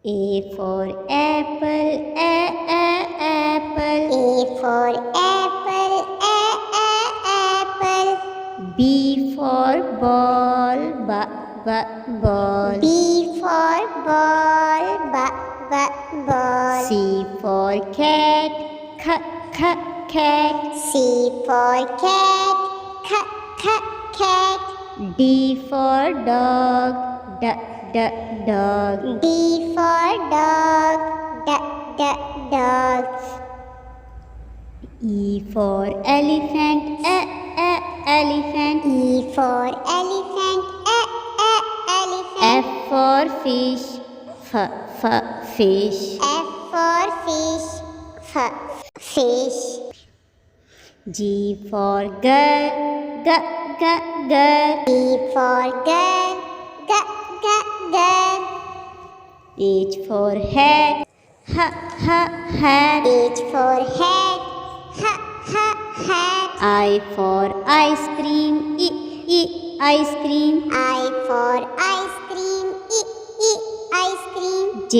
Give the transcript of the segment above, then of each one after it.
A for apple, apple. A for apple, apple. B for ball, ball. B for ball, ball. C for cat, cat. C for cat, cat. D for dog, dog. D for dog, dog. E for elephant, elephant. E for elephant, elephant. F for fish, fish. F for fish, fish. G for girl, girl. G for girl, girl. H for hat, hat. H for hat, hat. I for ice cream, ice cream. I for ice cream, ice cream. J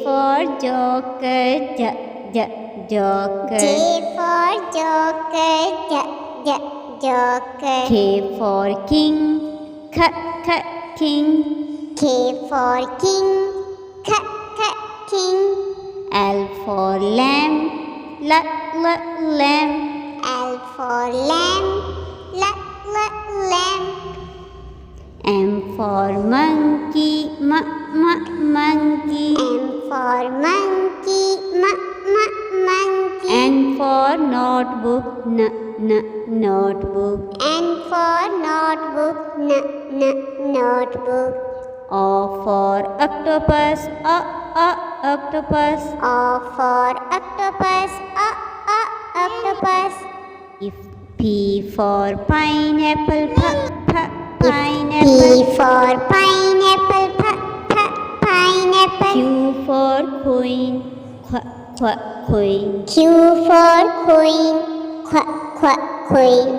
for joker, joker. J for joker, joker. K for king, king. K for king, king. L for lamb, lamb. L for lamb, lamb. M for monkey, monkey. M for monkey, monkey. N for notebook, notebook. N for notebook, notebook. O for octopus, octopus. O for octopus, octopus. P for pineapple, pineapple. P for pineapple, pineapple. Q for queen, queen. Q for queen, queen.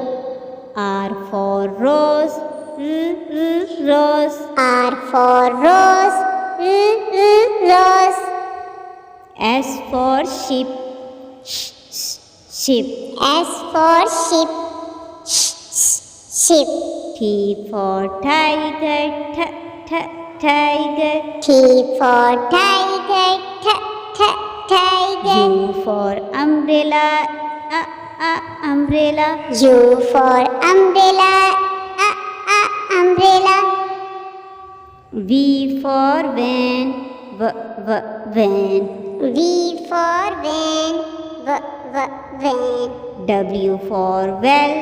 R for rose, rose. R for rose, rose. S for sheep, sheep. S for sheep, sheep. T for tiger, tiger. T for tiger, tiger. U for umbrella, umbrella. U for umbrella, umbrella. V for van, van. V for van, van. W for well,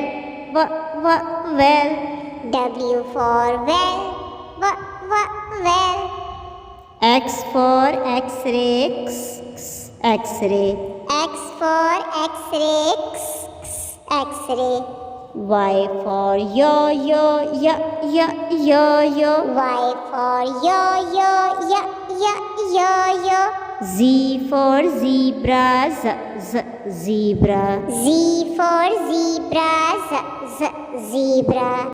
well. W for well, well. X for x-ray, x-ray. X for x-ray, x-ray. Y for yo-yo, yo-yo. Y for yo-yo, yo-yo. Z for zebra, zebra. Z for zebra, zebra.